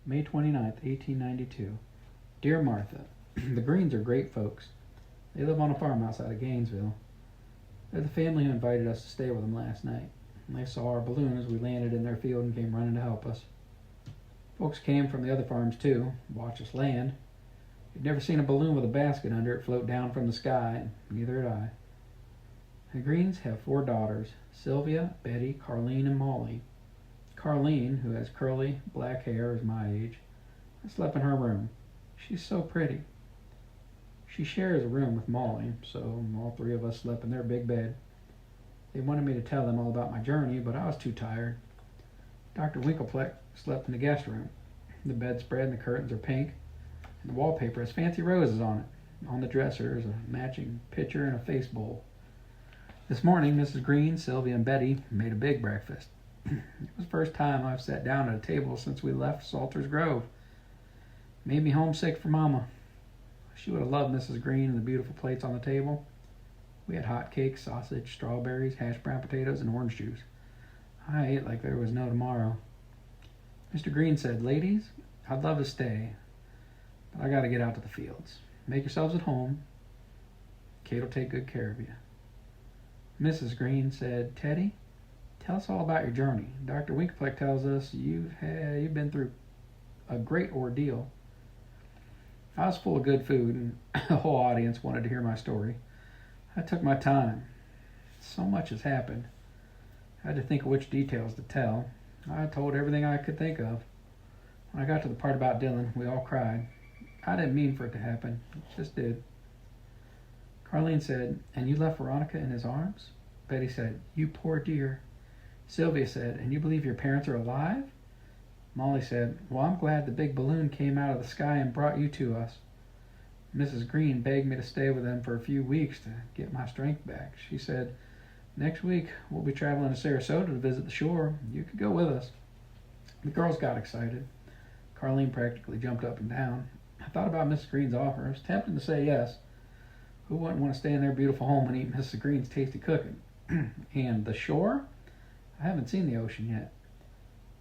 May 29th, 1892. Dear Martha, the Greens are great folks. They live on a farm outside of Gainesville. They're the family who invited us to stay with them last night. They saw our balloon as we landed in their field and came running to help us. Folks came from the other farms too, watched us land. You'd never seen a balloon with a basket under it float down from the sky, and neither had I. The Greens have 4 daughters, Sylvia, Betty, Carleen, and Molly. Carleen, who has curly, black hair, is my age. I slept in her room. She's so pretty. She shares a room with Molly, so all 3 of us slept in their big bed. They wanted me to tell them all about my journey, but I was too tired. Dr. Winkleplex slept in the guest room. The bedspread and the curtains are pink, and the wallpaper has fancy roses on it. On the dresser is a matching pitcher and a face bowl. This morning, Mrs. Green, Sylvia, and Betty made a big breakfast. It was the first time I've sat down at a table since we left Salter's Grove. It made me homesick for Mama. She would have loved Mrs. Green and the beautiful plates on the table. We had hot cakes, sausage, strawberries, hashed brown potatoes, and orange juice. I ate like there was no tomorrow. Mr. Green said, "Ladies, I'd love to stay, but I got to get out to the fields. Make yourselves at home. Kate will take good care of you." Mrs. Green said, "Teddy, tell us all about your journey. Dr. Winkleplex tells us you've been through a great ordeal." I was full of good food, and the whole audience wanted to hear my story. I took my time. So much has happened. I had to think of which details to tell. I told everything I could think of. When I got to the part about Dylan, we all cried. I didn't mean for it to happen. It just did. Carleen said, "And you left Veronica in his arms?" Betty said, "You poor dear." Sylvia said, "And you believe your parents are alive?" Molly said, "Well, I'm glad the big balloon came out of the sky and brought you to us." Mrs. Green begged me to stay with them for a few weeks to get my strength back. She said, "Next week we'll be traveling to Sarasota to visit the shore. You could go with us." The girls got excited. Carleen practically jumped up and down. I thought about Mrs. Green's offer. I was tempted to say yes. Who wouldn't want to stay in their beautiful home and eat Mrs. Green's tasty cooking? And the shore? I haven't seen the ocean yet.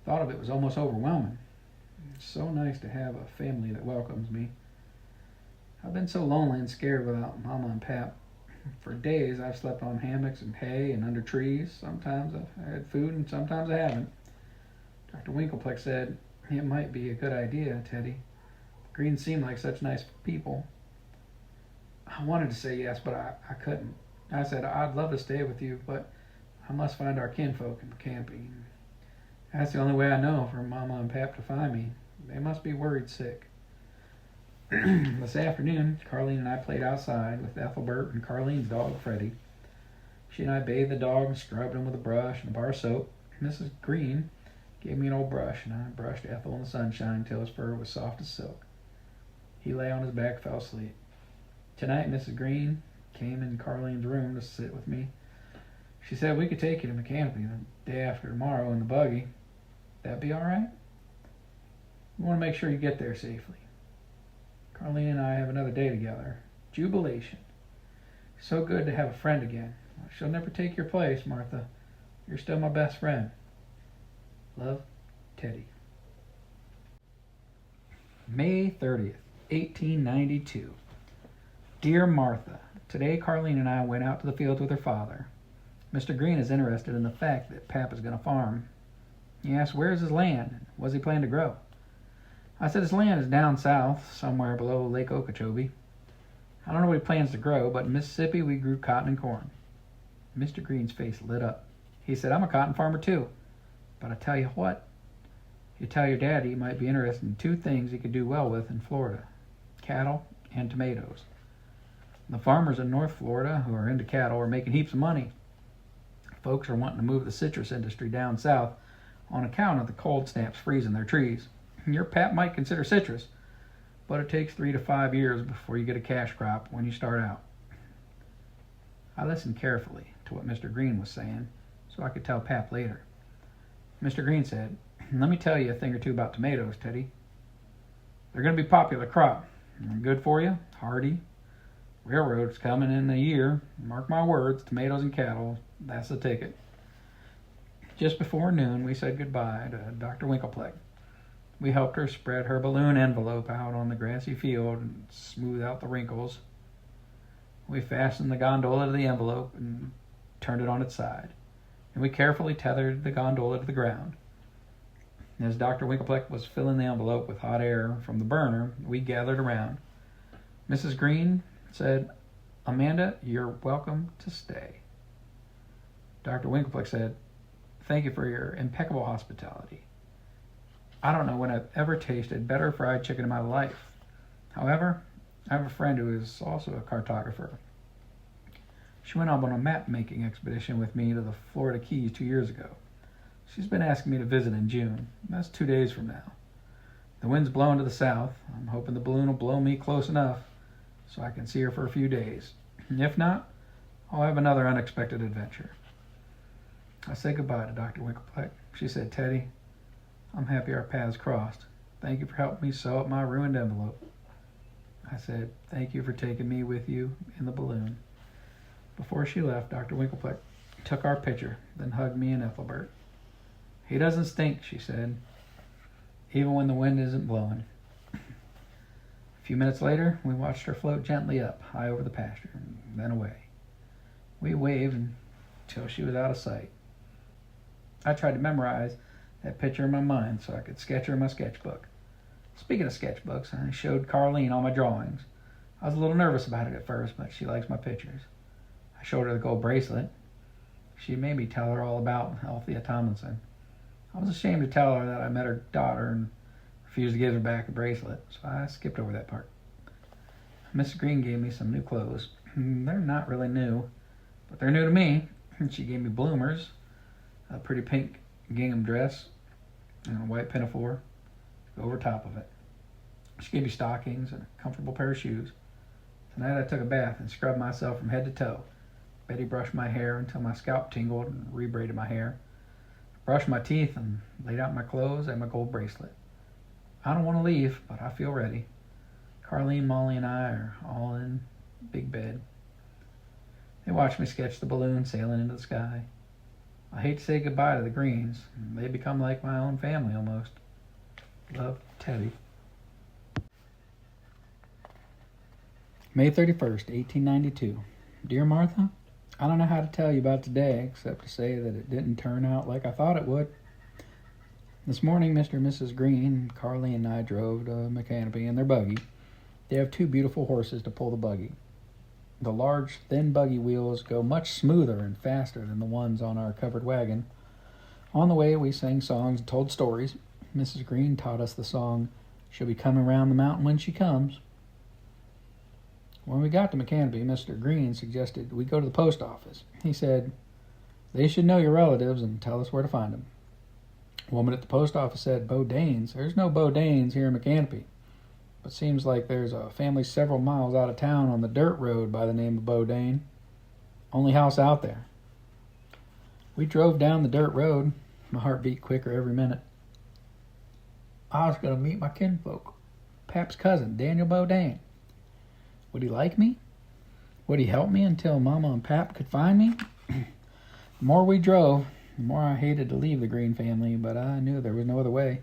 Thought of it was almost overwhelming. It's so nice to have a family that welcomes me. I've been so lonely and scared without Mama and Pap. For days I've slept on hammocks and hay and under trees. Sometimes I've had food and sometimes I haven't. Dr. Winkleplex said, "It might be a good idea, Teddy. The Greens seem like such nice people." I wanted to say yes, but I couldn't. I said, "I'd love to stay with you, but I must find our kinfolk in camping. That's the only way I know for Mama and Pap to find me. They must be worried sick." This afternoon, Carleen and I played outside with Ethelbert and Carleen's dog, Freddie. She and I bathed the dog and scrubbed him with a brush and a bar of soap. Mrs. Green gave me an old brush, and I brushed Ethel in the sunshine until his fur was soft as silk. He lay on his back and fell asleep. Tonight, Mrs. Green came in Carleen's room to sit with me. She said we could take you to McCanopy the day after tomorrow in the buggy. That be all right? We want to make sure you get there safely. Carleen and I have another day together. Jubilation. So good to have a friend again. She'll never take your place, Martha. You're still my best friend. Love, Teddy. May 30th, 1892. Dear Martha, today Carleen and I went out to the fields with her father. Mr. Green is interested in the fact that Pap is going to farm. He asked where's his land and what's he plan to grow. I said his land is down south, somewhere below Lake Okeechobee. I don't know what he plans to grow, but in Mississippi we grew cotton and corn. Mr. Green's face lit up. He said, "I'm a cotton farmer too. But I tell you what, you tell your daddy he might be interested in 2 things he could do well with in Florida, cattle and tomatoes. The farmers in North Florida who are into cattle are making heaps of money. Folks are wanting to move the citrus industry down south on account of the cold snaps freezing their trees. Your Pap might consider citrus, but it takes 3 to 5 years before you get a cash crop when you start out." I listened carefully to what Mr. Green was saying so I could tell Pap later. Mr. Green said, "Let me tell you a thing or two about tomatoes, Teddy. They're going to be a popular crop. They're good for you, hardy. Railroad's coming in a year. Mark my words, tomatoes and cattle, that's the ticket." Just before noon, we said goodbye to Dr. Winkleplex. We helped her spread her balloon envelope out on the grassy field and smooth out the wrinkles. We fastened the gondola to the envelope and turned it on its side, and we carefully tethered the gondola to the ground. As Dr. Winklepleck was filling the envelope with hot air from the burner, we gathered around. Mrs. Green said, "Amanda, you're welcome to stay." Dr. Winklepleck said, "Thank you for your impeccable hospitality. I don't know when I've ever tasted better fried chicken in my life. However, I have a friend who is also a cartographer. She went on a map-making expedition with me to the Florida Keys 2 years ago. She's been asking me to visit in June. That's 2 days from now. The wind's blowing to the south. I'm hoping the balloon will blow me close enough so I can see her for a few days. If not, I'll have another unexpected adventure." I said goodbye to Dr. Winklepleck. She said, "Teddy, I'm happy our paths crossed. Thank you for helping me sew up my ruined envelope." I said, "Thank you for taking me with you in the balloon." Before she left, Dr. Winklepleck took our picture, then hugged me and Ethelbert. "He doesn't stink," she said, "even when the wind isn't blowing." A few minutes later, we watched her float gently up, high over the pasture, and then away. We waved until she was out of sight. I tried to memorize that picture in my mind so I could sketch her in my sketchbook. Speaking of sketchbooks, I showed Carlene all my drawings. I was a little nervous about it at first, but she likes my pictures. I showed her the gold bracelet. She made me tell her all about Althea Tomlinson. I was ashamed to tell her that I met her daughter and refused to give her back the bracelet, so I skipped over that part. Mrs. Green gave me some new clothes. They're not really new, but they're new to me. She gave me bloomers, a pretty pink gingham dress, and a white pinafore to go over top of it. She gave me stockings and a comfortable pair of shoes. Tonight I took a bath and scrubbed myself from head to toe. Betty brushed my hair until my scalp tingled and rebraided my hair. I brushed my teeth and laid out my clothes and my gold bracelet. I don't want to leave, but I feel ready. Carlene, Molly, and I are all in big bed. They watched me sketch the balloon sailing into the sky. I hate to say goodbye to the Greens. They become like my own family almost. Love, Teddy. May 31st, 1892. Dear Martha, I don't know how to tell you about today except to say that it didn't turn out like I thought it would. This morning, Mr. and Mrs. Green, Carly, and I drove to McCanopy in their buggy. They have 2 beautiful horses to pull the buggy. The large, thin buggy wheels go much smoother and faster than the ones on our covered wagon. On the way, we sang songs and told stories. Mrs. Green taught us the song, "She'll be coming round the mountain when she comes." When we got to McCanopy, Mr. Green suggested we go to the post office. He said, "They should know your relatives and tell us where to find them." A woman at the post office said, "Bodains? There's no Bodains here in McCanopy. But seems like there's a family several miles out of town on the dirt road by the name of Bodain. Only house out there." We drove down the dirt road. My heart beat quicker every minute. I was going to meet my kinfolk, Pap's cousin, Daniel Bodain. Would he like me? Would he help me until Mama and Pap could find me? The more we drove, the more I hated to leave the Green family, but I knew there was no other way.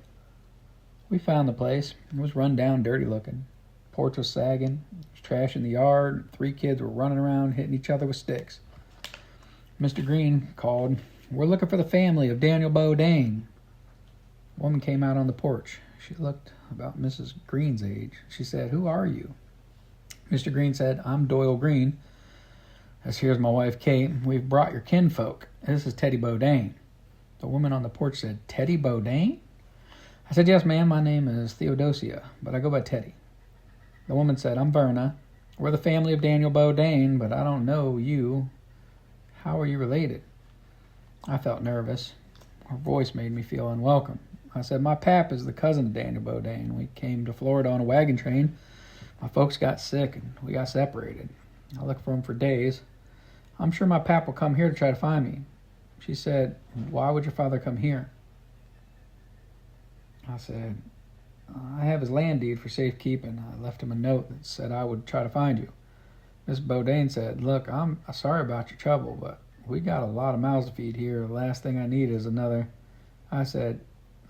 We found the place. It was run down, dirty looking. The porch was sagging. There was trash in the yard. And 3 kids were running around hitting each other with sticks. Mr. Green called, "We're looking for the family of Daniel Bodain." A woman came out on the porch. She looked about Mrs. Green's age. She said, "Who are you?" Mr. Green said, "I'm Doyle Green. This here's my wife, Kate. We've brought your kinfolk. This is Teddy Bodain." The woman on the porch said, "Teddy Bodain?" I said, "Yes, ma'am. My name is Theodosia, but I go by Teddy." The woman said, "I'm Verna. We're the family of Daniel Bodain, but I don't know you. How are you related?" I felt nervous. Her voice made me feel unwelcome. I said, "My pap is the cousin of Daniel Bodain. We came to Florida on a wagon train. My folks got sick and we got separated. I looked for him for days. I'm sure my pap will come here to try to find me." She said, "Why would your father come here?" I said, "I have his land deed for safekeeping. I left him a note that said I would try to find you." Miss Bodain said, "Look, I'm sorry about your trouble, but we got a lot of mouths to feed here. The last thing I need is another." I said,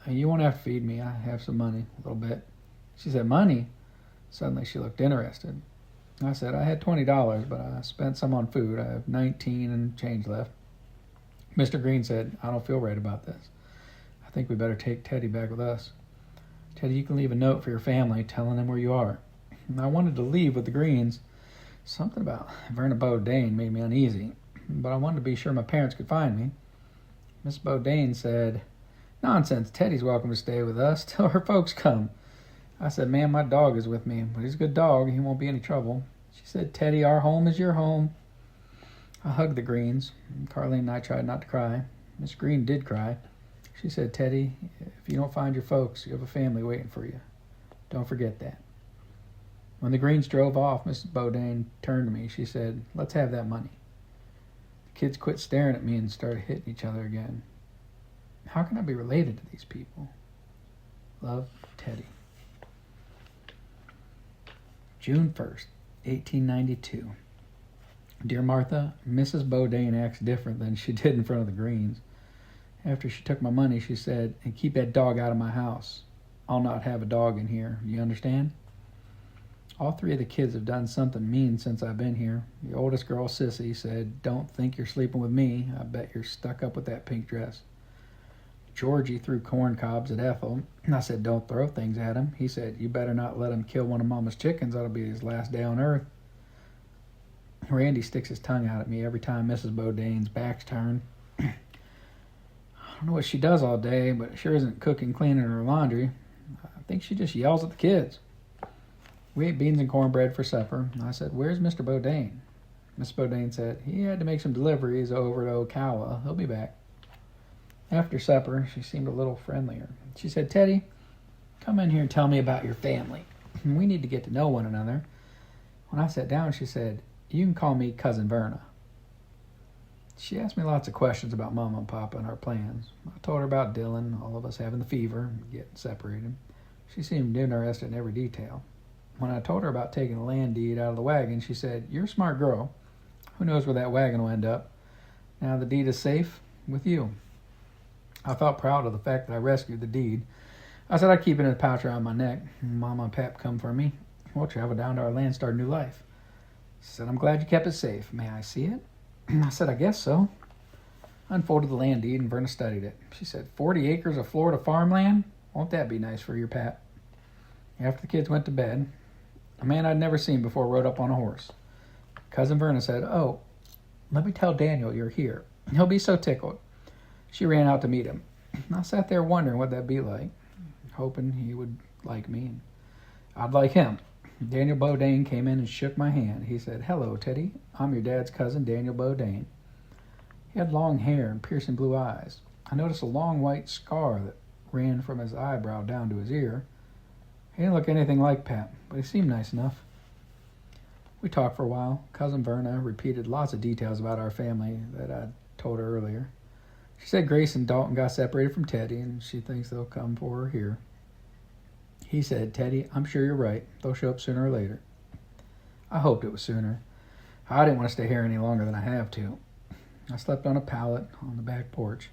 You won't have to feed me. I have some money, a little bit. She said, money? Suddenly she looked interested. I said, I had $20, but I spent some on food. I have 19 and change left. Mr. Green said, I don't feel right about this. I think we better take Teddy back with us. Teddy, you can leave a note for your family telling them where you are. And I wanted to leave with the Greens. Something about Verna Bodain made me uneasy, but I wanted to be sure my parents could find me. Miss Bodain said, nonsense, Teddy's welcome to stay with us till her folks come. I said, ma'am, my dog is with me, but he's a good dog. He won't be any trouble. She said, Teddy, our home is your home. I hugged the Greens. Carlene and I tried not to cry. Miss Green did cry. She said, Teddy, if you don't find your folks, you have a family waiting for you. Don't forget that. When the Greens drove off, Mrs. Bodain turned to me. She said, let's have that money. The kids quit staring at me and started hitting each other again. How can I be related to these people? Love, Teddy. June 1st, 1892. Dear Martha, Mrs. Bodain acts different than she did in front of the Greens. After she took my money, she said, and keep that dog out of my house. I'll not have a dog in here. You understand? All three of the kids have done something mean since I've been here. The oldest girl, Sissy, said, don't think you're sleeping with me. I bet you're stuck up with that pink dress. Georgie threw corn cobs at Ethel. I said, don't throw things at him. He said, you better not let him kill one of Mama's chickens. That'll be his last day on earth. Randy sticks his tongue out at me every time Mrs. Bodain's back's turned. I don't know what she does all day, but it sure isn't cooking, cleaning, or laundry. I think she just yells at the kids. We ate beans and cornbread for supper. I said, where's Mr. Bodain? Miss Bodain said, he had to make some deliveries over to Ocala. He'll be back. After supper, she seemed a little friendlier. She said, Teddy, come in here and tell me about your family. We need to get to know one another. When I sat down, she said, you can call me Cousin Verna. She asked me lots of questions about Mama and Papa and our plans. I told her about Dylan, all of us having the fever, and getting separated. She seemed interested in every detail. When I told her about taking the land deed out of the wagon, she said, you're a smart girl. Who knows where that wagon will end up? Now the deed is safe with you. I felt proud of the fact that I rescued the deed. I said I'd keep it in a pouch around my neck. Mama and Pap come for me. We'll travel down to our land, start a new life. She said, I'm glad you kept it safe. May I see it? I said, I guess so. I unfolded the land deed and Verna studied it. She said, 40 acres of Florida farmland? Won't that be nice for your Pap? After the kids went to bed, a man I'd never seen before rode up on a horse. Cousin Verna said, oh, let me tell Daniel you're here. He'll be so tickled. She ran out to meet him. I sat there wondering what that'd be like, hoping he would like me and I'd like him. Daniel Bodain came in and shook my hand. He said, hello, Teddy. I'm your dad's cousin, Daniel Bodain. He had long hair and piercing blue eyes. I noticed a long white scar that ran from his eyebrow down to his ear. He didn't look anything like Pap, but he seemed nice enough. We talked for a while. Cousin Verna repeated lots of details about our family that I'd told her earlier. She said Grace and Dalton got separated from Teddy, and she thinks they'll come for her here. He said, Teddy, I'm sure you're right. They'll show up sooner or later. I hoped it was sooner. I didn't want to stay here any longer than I have to. I slept on a pallet on the back porch.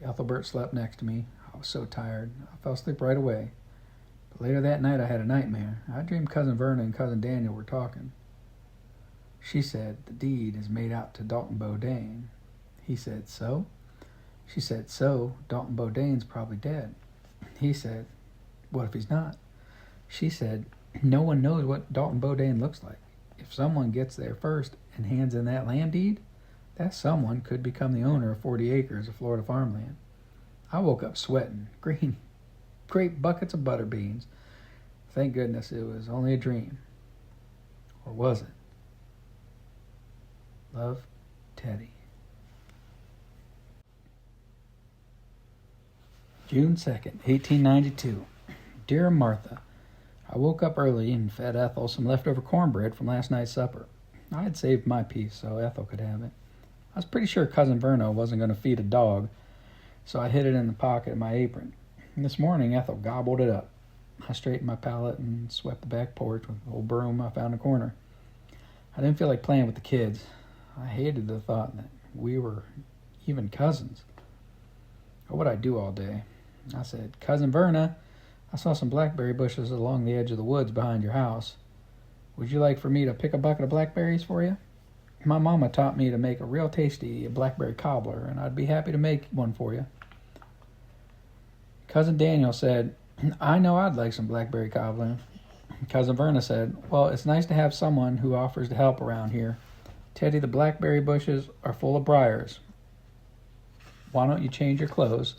Ethelbert slept next to me. I was so tired. I fell asleep right away. But later that night I had a nightmare. I dreamed Cousin Verna and Cousin Daniel were talking. She said, the deed is made out to Dalton Bodain. He said, so? She said, so, Dalton Bodain's probably dead. He said, what if he's not? She said, no one knows what Dalton Bodain looks like. If someone gets there first and hands in that land deed, that someone could become the owner of 40 acres of Florida farmland. I woke up sweating, great buckets of butter beans. Thank goodness it was only a dream. Or was it? Love, Teddy. June 2nd, 1892. Dear Martha, I woke up early and fed Ethel some leftover cornbread from last night's supper. I had saved my piece so Ethel could have it. I was pretty sure Cousin Verna wasn't going to feed a dog, so I hid it in the pocket of my apron. And this morning, Ethel gobbled it up. I straightened my pallet and swept the back porch with an old broom I found in a corner. I didn't feel like playing with the kids. I hated the thought that we were even cousins. What would I do all day? I said, Cousin Verna, I saw some blackberry bushes along the edge of the woods behind your house. Would you like for me to pick a bucket of blackberries for you? My mama taught me to make a real tasty blackberry cobbler, and I'd be happy to make one for you. Cousin Daniel said, I know I'd like some blackberry cobbler. Cousin Verna said, well, it's nice to have someone who offers to help around here. Teddy, the blackberry bushes are full of briars. Why don't you change your clothes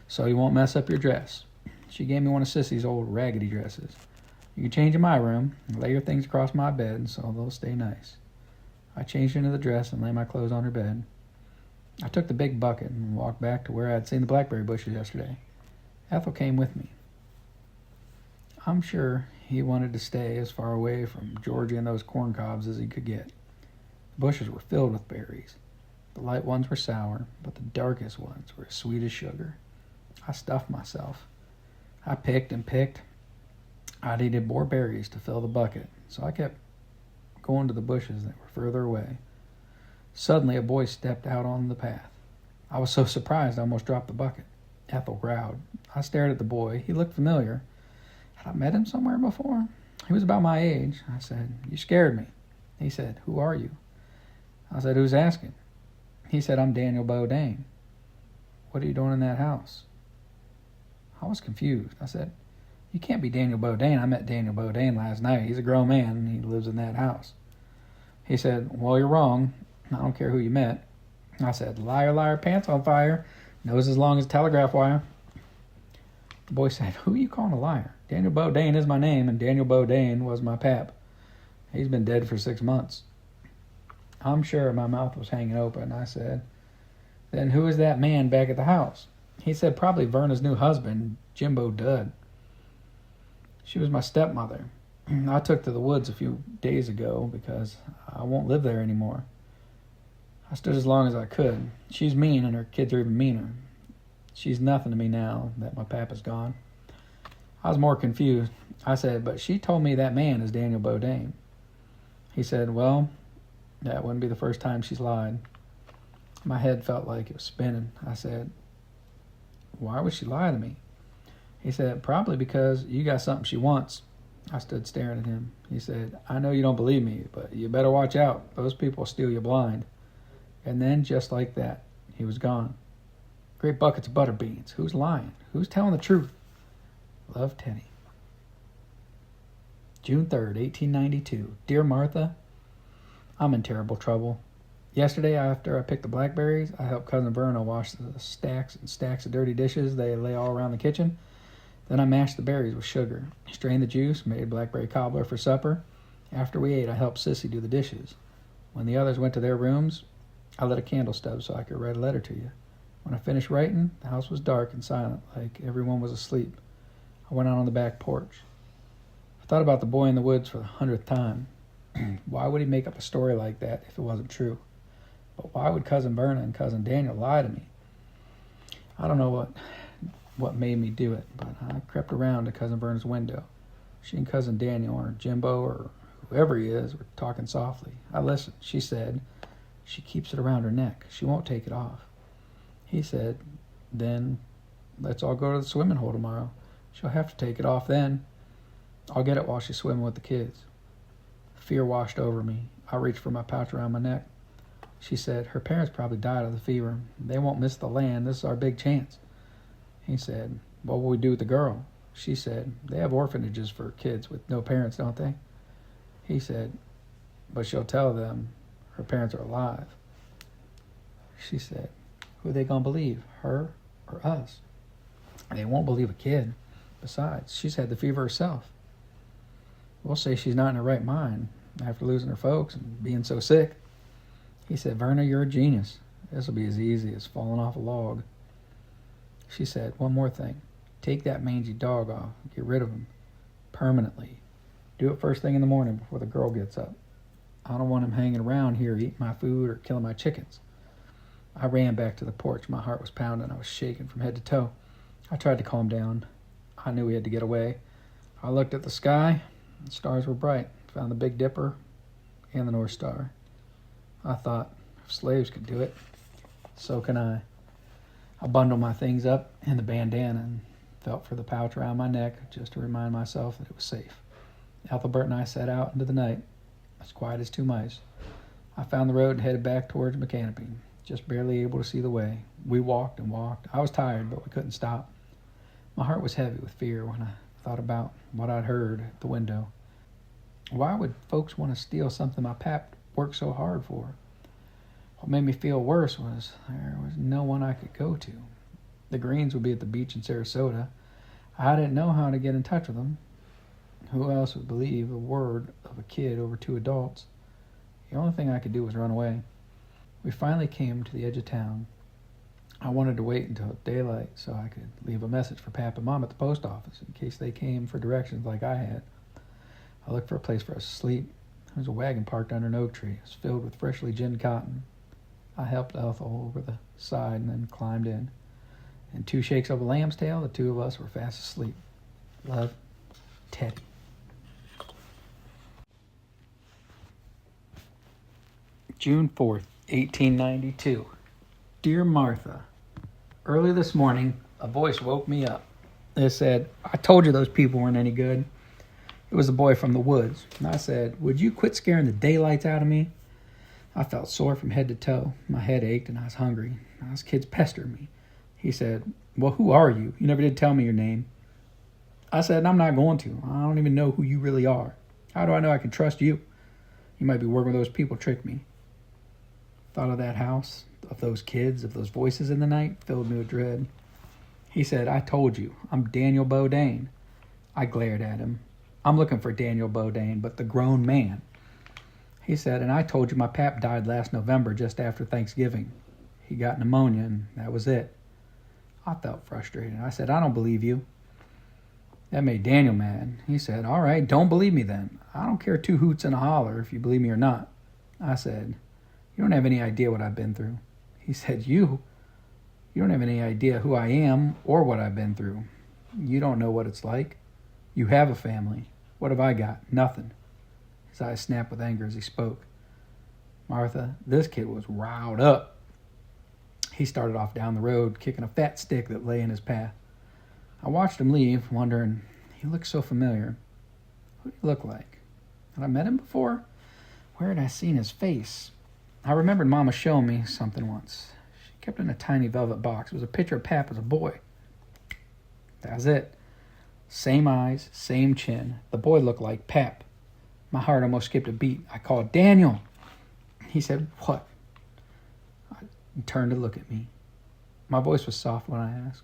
so you won't mess up your dress? She gave me one of Sissy's old raggedy dresses. You can change in my room and lay your things across my bed so they'll stay nice. I changed into the dress and lay my clothes on her bed. I took the big bucket and walked back to where I had seen the blackberry bushes yesterday. Ethel came with me. I'm sure he wanted to stay as far away from Georgie and those corn cobs as he could get. The bushes were filled with berries. The light ones were sour, but the darkest ones were as sweet as sugar. I stuffed myself. I picked and picked. I needed more berries to fill the bucket, so I kept going to the bushes that were further away. Suddenly, a boy stepped out on the path. I was so surprised I almost dropped the bucket. Ethel growled. I stared at the boy. He looked familiar. Had I met him somewhere before? He was about my age. I said, you scared me. He said, who are you? I said, who's asking? He said, I'm Daniel Bodain. What are you doing in that house? I was confused. I said, you can't be Daniel Bodain. I met Daniel Bodain last night. He's a grown man, and he lives in that house. He said, well, you're wrong. I don't care who you met. I said, liar, liar, pants on fire, nose as long as a telegraph wire. The boy said, who are you calling a liar? Daniel Bodain is my name, and Daniel Bodain was my pap. He's been dead for 6 months. I'm sure my mouth was hanging open. I said, then who is that man back at the house? He said, probably Verna's new husband, Jimbo Dud. She was my stepmother. I took to the woods a few days ago because I won't live there anymore. I stood as long as I could. She's mean, and her kids are even meaner. She's nothing to me now that my papa's gone. I was more confused. I said, but she told me that man is Daniel Bodain. He said, well, that wouldn't be the first time she's lied. My head felt like it was spinning. I said, why would she lie to me? He said, probably because you got something she wants. I stood staring at him. He said, I know you don't believe me, but you better watch out. Those people will steal you blind. And then, just like that, he was gone. Great buckets of butter beans. Who's lying? Who's telling the truth? Love, Teddy. June 3rd, 1892. Dear Martha, I'm in terrible trouble. Yesterday, after I picked the blackberries, I helped Cousin Verna wash the stacks and stacks of dirty dishes they lay all around the kitchen. Then I mashed the berries with sugar, strained the juice, made blackberry cobbler for supper. After we ate, I helped Sissy do the dishes. When the others went to their rooms, I lit a candle stub so I could write a letter to you. When I finished writing, the house was dark and silent, like everyone was asleep. I went out on the back porch. I thought about the boy in the woods for the 100th time. Why would he make up a story like that if it wasn't true? But why would Cousin Verna and Cousin Daniel lie to me? I don't know what made me do it, but I crept around to Cousin Verna's window. She and Cousin Daniel, or Jimbo, or whoever he is, were talking softly. I listened. She said, she keeps it around her neck. She won't take it off. He said, then let's all go to the swimming hole tomorrow. She'll have to take it off then. I'll get it while she's swimming with the kids. Fear washed over me. I reached for my pouch around my neck. She said, her parents probably died of the fever. They won't miss the land. This is our big chance. He said, what will we do with the girl? She said, they have orphanages for kids with no parents, don't they? He said, but she'll tell them her parents are alive. She said, who are they going to believe, her or us? They won't believe a kid. Besides, she's had the fever herself. We'll say she's not in her right mind after losing her folks and being so sick. He said, Verna, you're a genius. This will be as easy as falling off a log. She said, one more thing. Take that mangy dog off. Get rid of him. Permanently. Do it first thing in the morning before the girl gets up. I don't want him hanging around here eating my food or killing my chickens. I ran back to the porch. My heart was pounding. I was shaking from head to toe. I tried to calm down. I knew we had to get away. I looked at the sky. The stars were bright. Found the Big Dipper and the North Star. I thought, if slaves could do it, so can I. I bundled my things up in the bandana and Felt for the pouch around my neck just to remind myself that it was safe. Ethelbert and I set out into the night, as quiet as two mice. I found the road and headed back towards McCanopy, just barely able to see the way. We walked and walked. I was tired, but we couldn't stop. My heart was heavy with fear when I thought about what I'd heard at the window. Why would folks want to steal something my pap worked so hard for? What made me feel worse was there was no one I could go to. The Greens would be at the beach in Sarasota. I didn't know how to get in touch with them. Who else would believe a word of a kid over two adults? The only thing I could do was run away. We finally came to the edge of town. I wanted to wait until daylight so I could leave a message for Pap and Mom at the post office in case they came for directions like I had. I looked for a place for us to sleep. There was a wagon parked under an oak tree. It was filled with freshly ginned cotton. I helped Ethel over the side and then climbed in. In 2 shakes of a lamb's tail, the two of us were fast asleep. Love, Teddy. June 4th, 1892. Dear Martha, early this morning, a voice woke me up. It said, I told you those people weren't any good. It was a boy from the woods. And I said, would you quit scaring the daylights out of me? I felt sore from head to toe. My head ached and I was hungry. Those kids pestered me. He said, well, who are you? You never did tell me your name. I said, I'm not going to. I don't even know who you really are. How do I know I can trust you? You might be working with those people trick me. Thought of that house, of those kids, of those voices in the night, filled me with dread. He said, I told you, I'm Daniel Bodain. I glared at him. I'm looking for Daniel Bodain, but the grown man. He said, and I told you my pap died last November just after Thanksgiving. He got pneumonia, and that was it. I felt frustrated. I said, I don't believe you. That made Daniel mad. He said, all right, don't believe me then. I don't care 2 hoots and a holler if you believe me or not. I said, you don't have any idea what I've been through. He said, you don't have any idea who I am or what I've been through. You don't know what it's like. You have a family. What have I got? Nothing. His eyes snapped with anger as he spoke. Martha, this kid was riled up. He started off down the road, kicking a fat stick that lay in his path. I watched him leave, wondering, he looked so familiar. Who did he look like? Had I met him before? Where had I seen his face? I remembered Mama showing me something once. She kept it in a tiny velvet box. It was a picture of Pap as a boy. That was it. Same eyes, same chin. The boy looked like Pap. My heart almost skipped a beat. I called, Daniel. He said, what? He turned to look at me. My voice was soft when I asked,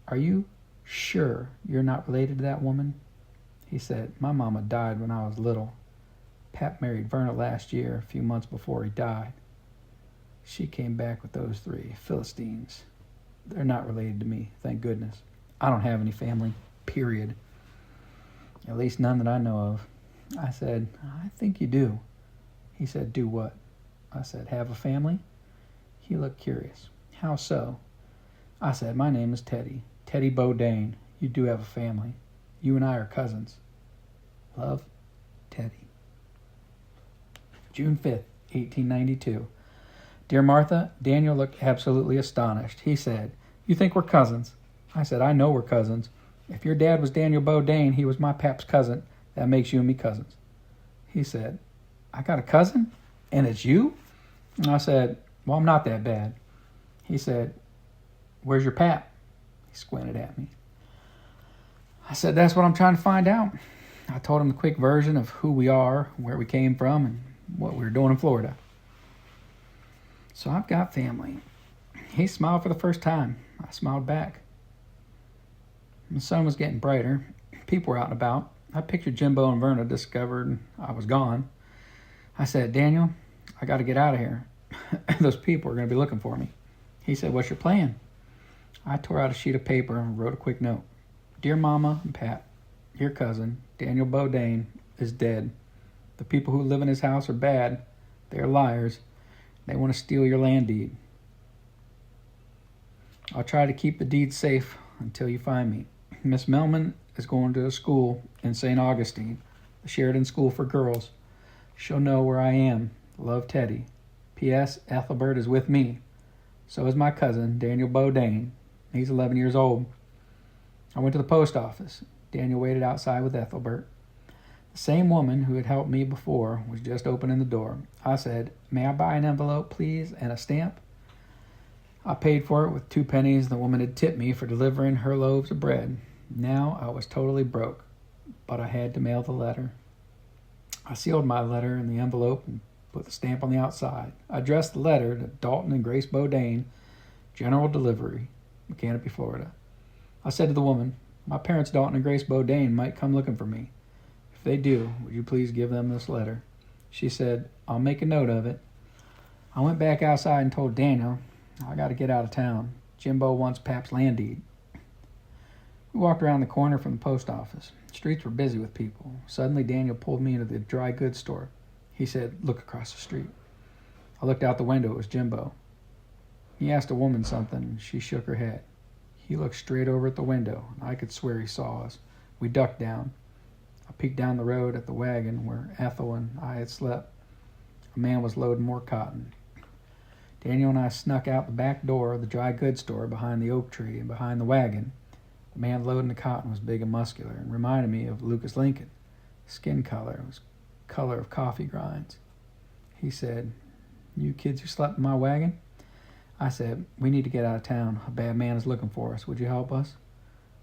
are you sure you're not related to that woman? He said, my mama died when I was little. Pap married Verna last year, a few months before he died. She came back with those 3 Philistines. They're not related to me, thank goodness. I don't have any family, period. At least none that I know of. I said, I think you do. He said, do what? I said, have a family? He looked curious. How so? I said, my name is Teddy. Teddy Bodain. You do have a family. You and I are cousins. Love, Teddy. June 5th, 1892. Dear Martha, Daniel looked absolutely astonished. He said, you think we're cousins? I said, I know we're cousins. If your dad was Daniel Bodain, he was my pap's cousin. That makes you and me cousins. He said, I got a cousin? And it's you? And I said, well, I'm not that bad. He said, where's your pap? He squinted at me. I said, that's what I'm trying to find out. I told him the quick version of who we are, where we came from, and what we were doing in Florida. So I've got family. He smiled for the first time. I smiled back. The sun was getting brighter. People were out and about. I pictured Jimbo and Verna discovered I was gone. I said, Daniel, I got to get out of here. Those people are going to be looking for me. He said, what's your plan? I tore out a sheet of paper and wrote a quick note. Dear Mama and Pap, your cousin, Daniel Bodain, is dead. The people who live in his house are bad. They are liars. They want to steal your land deed. I'll try to keep the deed safe until you find me. Miss Melman is going to a school in St. Augustine, the Sheridan School for Girls. She'll know where I am. Love, Teddy. P.S. Ethelbert is with me. So is my cousin, Daniel Bodain. He's 11 years old. I went to the post office. Daniel waited outside with Ethelbert. The same woman who had helped me before was just opening the door. I said, "May I buy an envelope, please, and a stamp?" I paid for it with 2 pennies the woman had tipped me for delivering her loaves of bread. Now I was totally broke, but I had to mail the letter. I sealed my letter in the envelope and put the stamp on the outside. I addressed the letter to Dalton and Grace Bodain, General Delivery, Mechanic, Florida. I said to the woman, "My parents, Dalton and Grace Bodain, might come looking for me. If they do, would you please give them this letter?" She said, "I'll make a note of it." I went back outside and told Daniel, "I got to get out of town. Jimbo wants Pap's land deed." We walked around the corner from the post office. The streets were busy with people. Suddenly, Daniel pulled me into the dry goods store. He said, "Look across the street." I looked out the window. It was Jimbo. He asked a woman something, and she shook her head. He looked straight over at the window, and I could swear he saw us. We ducked down. I peeked down the road at the wagon where Ethel and I had slept. A man was loading more cotton. Daniel and I snuck out the back door of the dry goods store behind the oak tree and behind the wagon. The man loading the cotton was big and muscular and reminded me of Lucas Lincoln. His skin color was color of coffee grinds. He said, "You kids who slept in my wagon?" I said, "We need to get out of town. A bad man is looking for us. Would you help us?"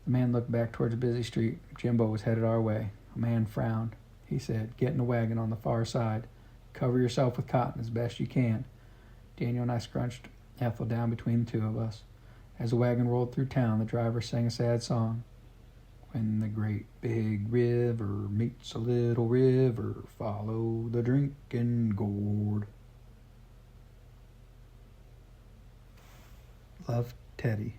The man looked back towards a busy street. Jimbo was headed our way. A man frowned. He said, "Get in the wagon on the far side. Cover yourself with cotton as best you can." Daniel and I scrunched Ethel down between the 2 of us. As the wagon rolled through town, the driver sang a sad song. "When the great big river meets a little river, follow the drinking gourd." Love, Teddy.